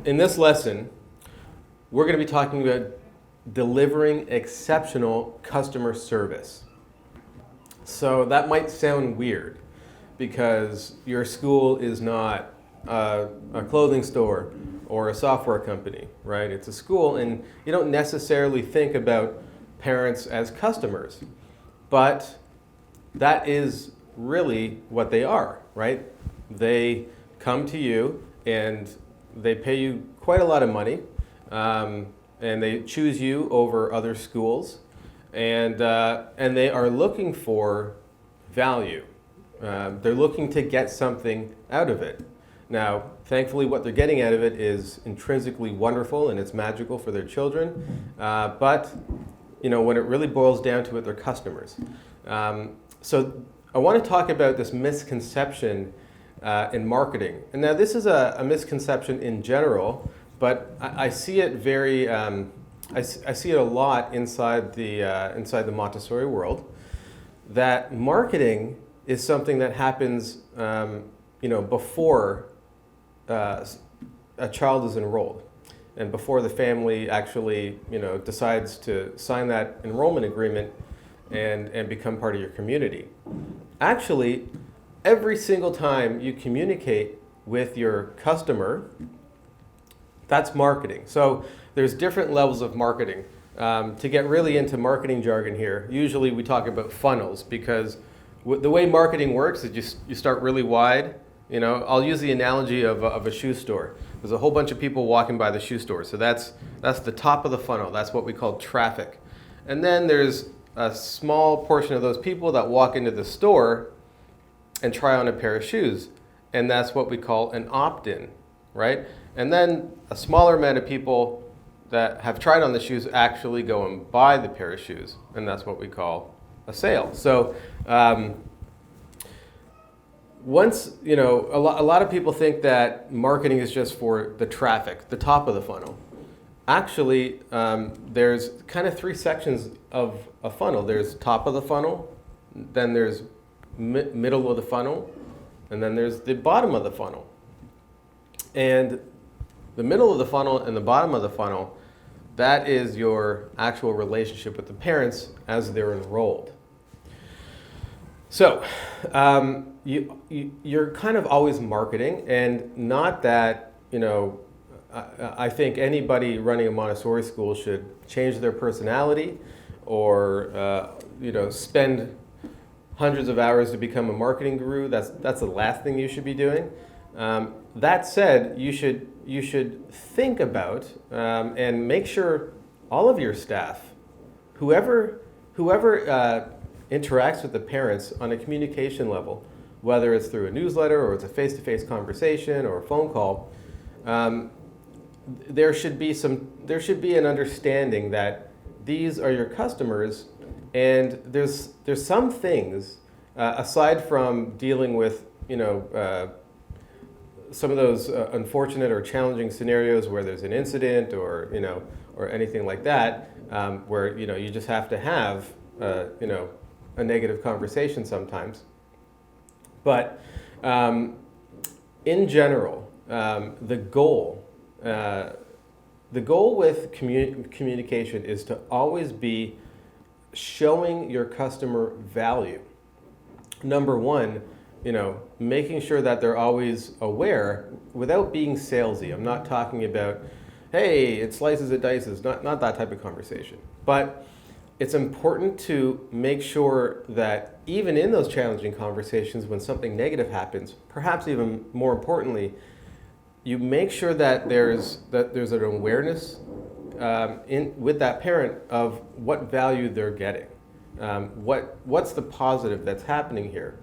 In this lesson, we're going to be talking about delivering exceptional customer service. So that might sound weird because your school is not a clothing store or a software company, right? It's a school, and you don't necessarily think about parents as customers, but that is really what they are, right? They come to you and they pay you quite a lot of money, and they choose you over other schools, and they are looking for value. They're looking to get something out of it. Now, thankfully, what they're getting out of it is intrinsically wonderful and it's magical for their children, but when it really boils down to it, they're customers. So I want to talk about this misconception in marketing. And now this is a misconception in general, but I see it very, I see it a lot inside the Montessori world, that marketing is something that happens, before a child is enrolled, and before the family actually, decides to sign that enrollment agreement and become part of your community. Actually, every single time you communicate with your customer, that's marketing. So there's different levels of marketing. To get really into marketing jargon here, usually we talk about funnels because the way marketing works is you start really wide. I'll use the analogy of a shoe store. There's a whole bunch of people walking by the shoe store. So that's the top of the funnel. That's what we call traffic. And then there's a small portion of those people that walk into the store and try on a pair of shoes. And that's what we call an opt-in, right? And then a smaller amount of people that have tried on the shoes actually go and buy the pair of shoes. And that's what we call a sale. So once, a lot of people think that marketing is just for the traffic, the top of the funnel. Actually, there's kind of three sections of a funnel. There's top of the funnel, then there's middle of the funnel, and then there's the bottom of the funnel. And the middle of the funnel and the bottom of the funnel, that is your actual relationship with the parents as they're enrolled. So you're kind of always marketing, and not that, I think anybody running a Montessori school should change their personality or, spend hundreds of hours to become a marketing guru. That's the last thing you should be doing. That said, you should think about and make sure all of your staff, whoever interacts with the parents on a communication level, whether it's through a newsletter or it's a face-to-face conversation or a phone call, there should be an understanding that these are your customers, and there's some things aside from dealing with some of those unfortunate or challenging scenarios where there's an incident or anything like that, where you just have to have a negative conversation sometimes. But in general, the goal with communication is to always be showing your customer value. Number one, making sure that they're always aware without being salesy. I'm not talking about, hey, it slices, it dices, not that type of conversation. But it's important to make sure that even in those challenging conversations, when something negative happens, perhaps even more importantly, you make sure that there's an awareness with that parent of what value they're getting. What's the positive that's happening here?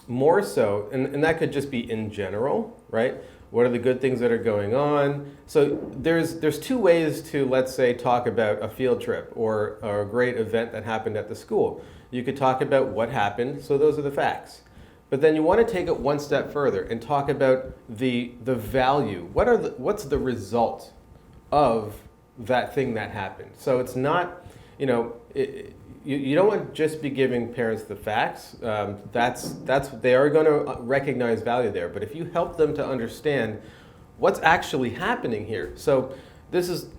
More so, and that could just be in general, right? What are the good things that are going on? So there's two ways to, let's say, talk about a field trip or a great event that happened at the school. You could talk about what happened, so those are the facts. But then you want to take it one step further and talk about the value. What's the result of that thing that happened? So it's not, you don't want to just be giving parents the facts. They are going to recognize value there. But if you help them to understand what's actually happening here. So this is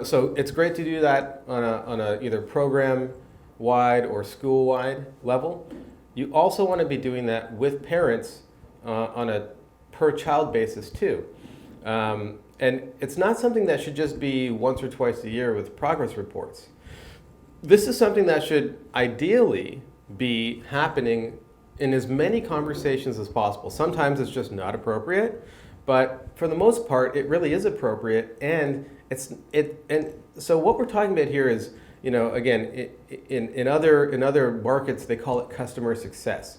so it's great to do that on a either program wide or school wide level. You also want to be doing that with parents on a per child basis too. And it's not something that should just be once or twice a year with progress reports. This is something that should ideally be happening in as many conversations as possible. Sometimes it's just not appropriate, but for the most part, it really is appropriate. And so what we're talking about here is, again, in other markets, they call it customer success.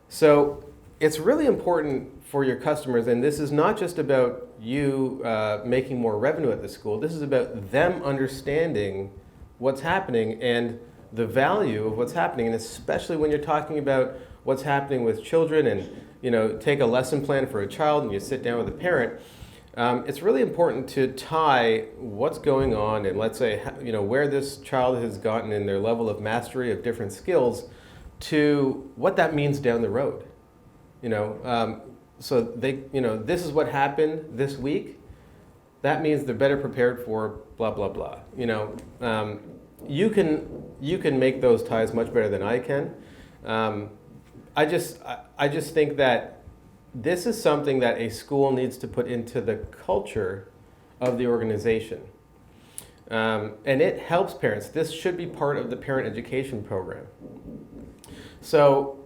So it's really important for your customers, and this is not just about you making more revenue at the school. This is about them understanding what's happening and the value of what's happening, and especially when you're talking about what's happening with children and take a lesson plan for a child and you sit down with a parent. It's really important to tie what's going on and let's say where this child has gotten in their level of mastery of different skills to what that means down the road. So they, this is what happened this week. That means they're better prepared for blah blah blah. You can make those ties much better than I can. I just think that this is something that a school needs to put into the culture of the organization. And it helps parents. This should be part of the parent education program. So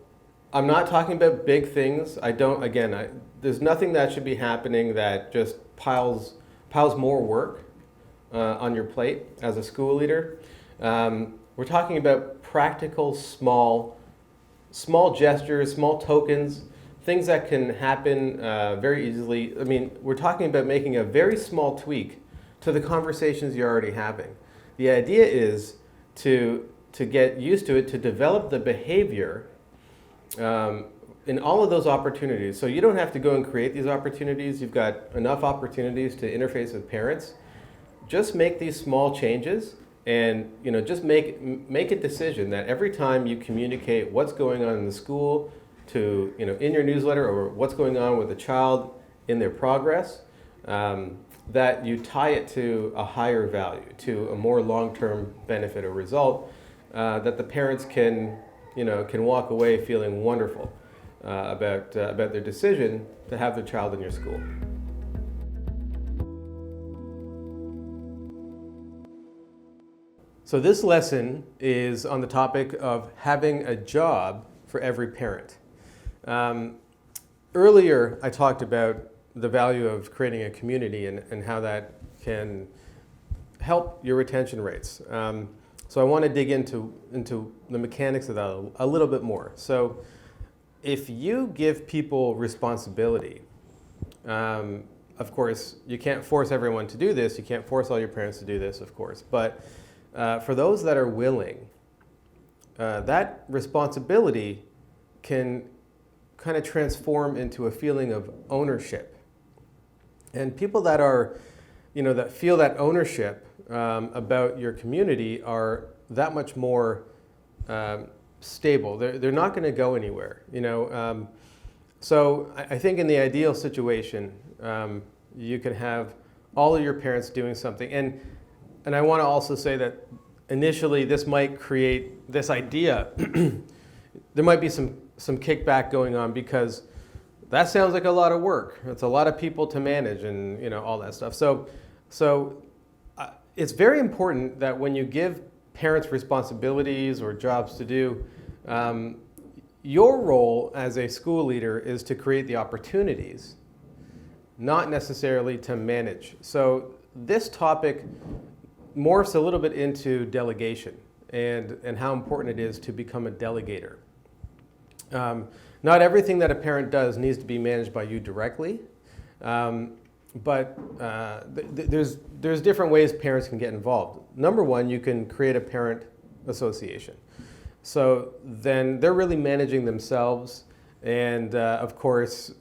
I'm not talking about big things. There's nothing that should be happening that just piles more work on your plate as a school leader. We're talking about practical, small gestures, small tokens, things that can happen very easily. I mean, we're talking about making a very small tweak to the conversations you're already having. The idea is to get used to it, to develop the behavior in all of those opportunities. So you don't have to go and create these opportunities. You've got enough opportunities to interface with parents. Just make these small changes and just make a decision that every time you communicate what's going on in the school to in your newsletter or what's going on with the child in their progress, that you tie it to a higher value, to a more long-term benefit or result, that the parents can walk away feeling wonderful about their decision to have their child in your school. So this lesson is on the topic of having a job for every parent. Earlier, I talked about the value of creating a community and how that can help your retention rates. So I want to dig into the mechanics of that a little bit more. So if you give people responsibility, of course, you can't force everyone to do this. You can't force all your parents to do this, of course. But for those that are willing, that responsibility can kind of transform into a feeling of ownership. And people that are, that feel that ownership about your community are that much more stable. They're not going to go anywhere. So I think in the ideal situation, you can have all of your parents doing something. And I want to also say that initially this might create this idea. There might be some kickback going on because that sounds like a lot of work. It's a lot of people to manage and all that stuff. So it's very important that when you give parents responsibilities or jobs to do, your role as a school leader is to create the opportunities, not necessarily to manage. So this topic morphs a little bit into delegation and how important it is to become a delegator. Not everything that a parent does needs to be managed by you directly, but there's different ways parents can get involved. Number one, you can create a parent association. So then they're really managing themselves, and of course,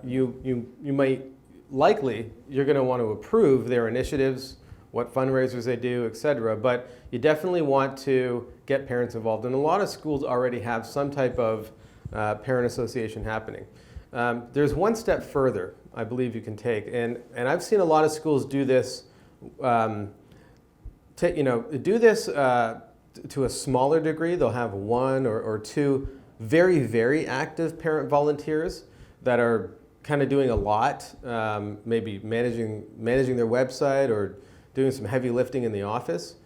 you might you're going to want to approve their initiatives, what fundraisers they do, etc. But you definitely want to get parents involved. And a lot of schools already have some type of parent association happening. There's one step further. I believe you can take. And I've seen a lot of schools do this, do this to a smaller degree. They'll have one or two very, very active parent volunteers that are kind of doing a lot, maybe managing their website or doing some heavy lifting in the office.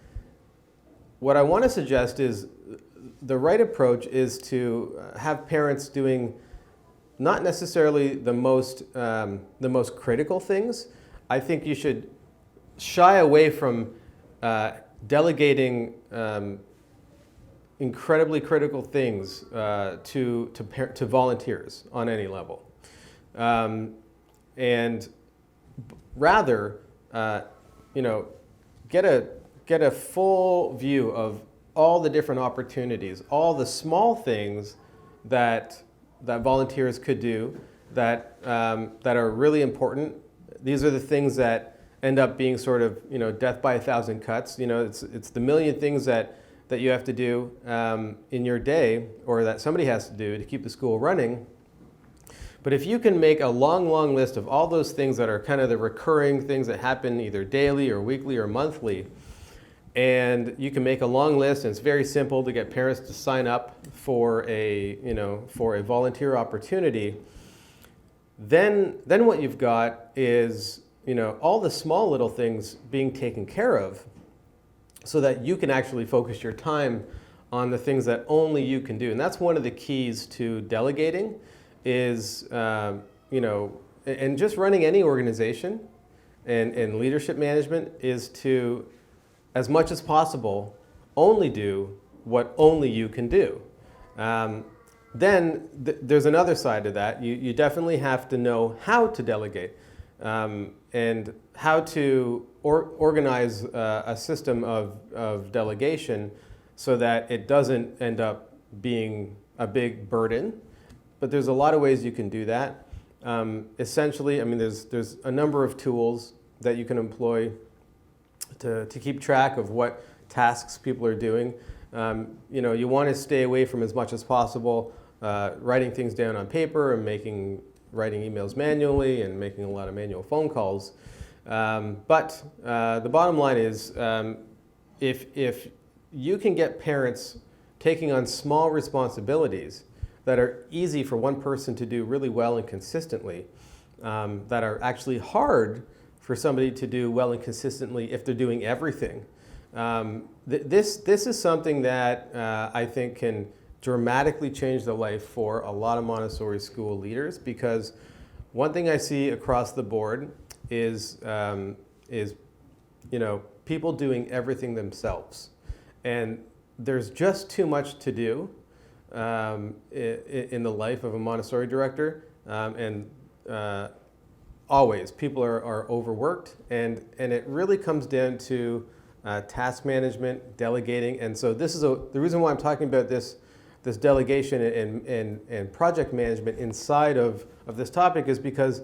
What I want to suggest is the right approach is to have parents doing not necessarily the most critical things. I think you should shy away from delegating incredibly critical things to volunteers on any level, and rather, get a full view of all the different opportunities, all the small things that volunteers could do that are really important. These are the things that end up being sort of death by a thousand cuts. It's the million things that you have to do in your day, or that somebody has to do to keep the school running. But if you can make a long, long list of all those things that are kind of the recurring things that happen either daily or weekly or monthly, and you can make a long list, and it's very simple to get parents to sign up for a volunteer opportunity, then what you've got is all the small little things being taken care of, so that you can actually focus your time on the things that only you can do. And that's one of the keys to delegating is, and just running any organization and leadership management is to, as much as possible, only do what only you can do. Then there's another side to that. You definitely have to know how to delegate and how to organize a system of delegation so that it doesn't end up being a big burden. But there's a lot of ways you can do that. Essentially, there's a number of tools that you can employ to keep track of what tasks people are doing. You want to stay away from, as much as possible, writing things down on paper and writing emails manually and making a lot of manual phone calls. But the bottom line is, if you can get parents taking on small responsibilities that are easy for one person to do really well and consistently, that are actually hard for somebody to do well and consistently if they're doing everything. This is something that I think can dramatically change the life for a lot of Montessori school leaders, because one thing I see across the board is people doing everything themselves, and there's just too much to do in the life of a Montessori director, and always people are overworked, and it really comes down to task management, delegating. And so this is the reason why I'm talking about this delegation and project management inside of this topic is because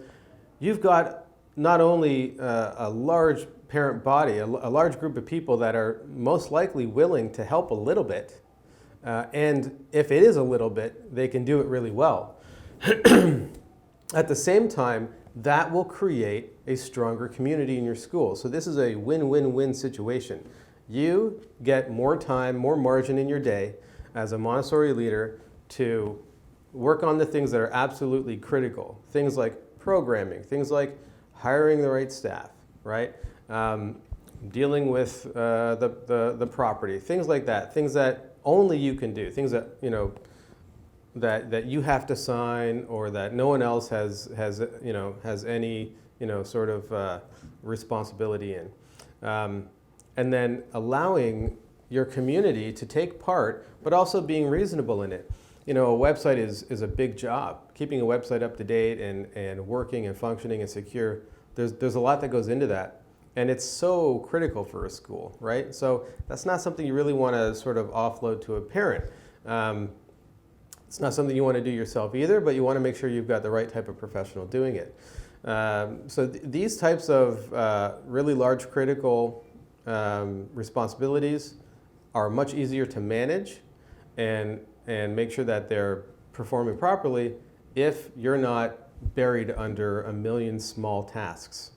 you've got not only a large parent body, a large group of people that are most likely willing to help a little bit, and if it is a little bit, they can do it really well. At the same time, that will create a stronger community in your school. So this is a win-win-win situation. You get more time, more margin in your day as a Montessori leader to work on the things that are absolutely critical. Things like programming, things like hiring the right staff, right? Dealing with the property, things like that, things that only you can do, things that, that you have to sign, or that no one else has any sort of responsibility in, and then allowing your community to take part, but also being reasonable in it. A website is a big job. Keeping a website up to date and working and functioning and secure, there's a lot that goes into that, and it's so critical for a school, right? So that's not something you really want to sort of offload to a parent. It's not something you want to do yourself either, but you want to make sure you've got the right type of professional doing it. So these types of really large critical responsibilities are much easier to manage and make sure that they're performing properly if you're not buried under a million small tasks.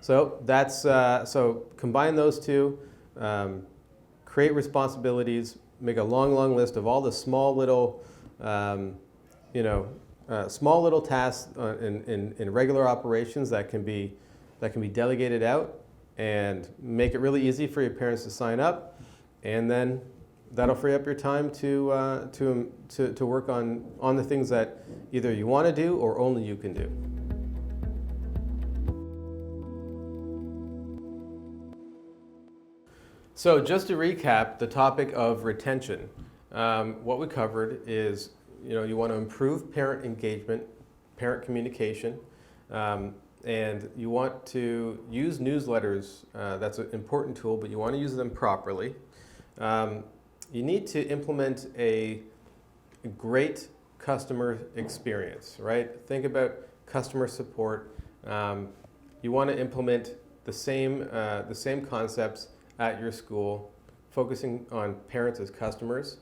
So so combine those two, create responsibilities, make a long list of all the small little, small little tasks in regular operations that can be delegated out, and make it really easy for your parents to sign up, and then that'll free up your time to work on the things that either you want to do or only you can do. So just to recap the topic of retention, what we covered is, you want to improve parent engagement, parent communication, and you want to use newsletters. That's an important tool, but you want to use them properly. You need to implement a great customer experience, right? Think about customer support. You want to implement the same concepts at your school, focusing on parents as customers.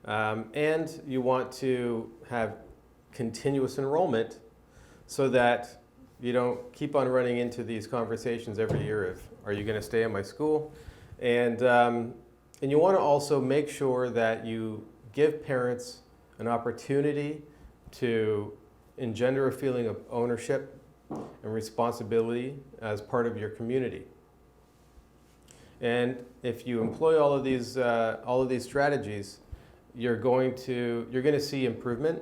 And you want to have continuous enrollment so that you don't keep on running into these conversations every year of, are you going to stay in my school? And you want to also make sure that you give parents an opportunity to engender a feeling of ownership and responsibility as part of your community. And if you employ all of these strategies, you're going to see improvement.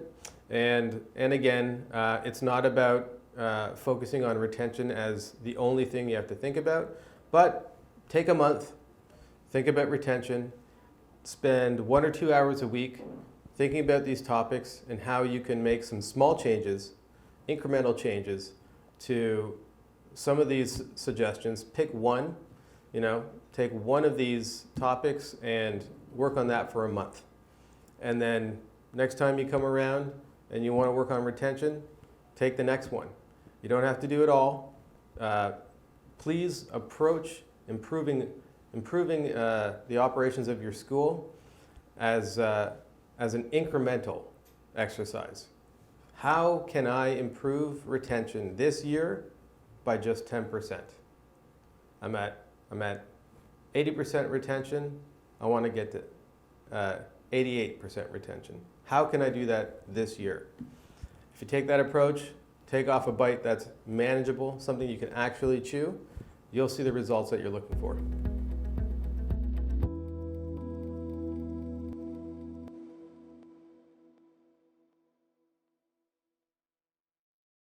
And again, it's not about focusing on retention as the only thing you have to think about, but take a month, think about retention, spend 1 or 2 hours a week thinking about these topics and how you can make some small changes, incremental changes to some of these suggestions. Pick one, take one of these topics and work on that for a month. And then next time you come around and you want to work on retention, take the next one. You don't have to do it all. Please approach improving the operations of your school as an incremental exercise. How can I improve retention this year by just 10%? I'm at 80% retention. I want to get to 88% retention. How can I do that this year? If you take that approach, take off a bite that's manageable, something you can actually chew, you'll see the results that you're looking for.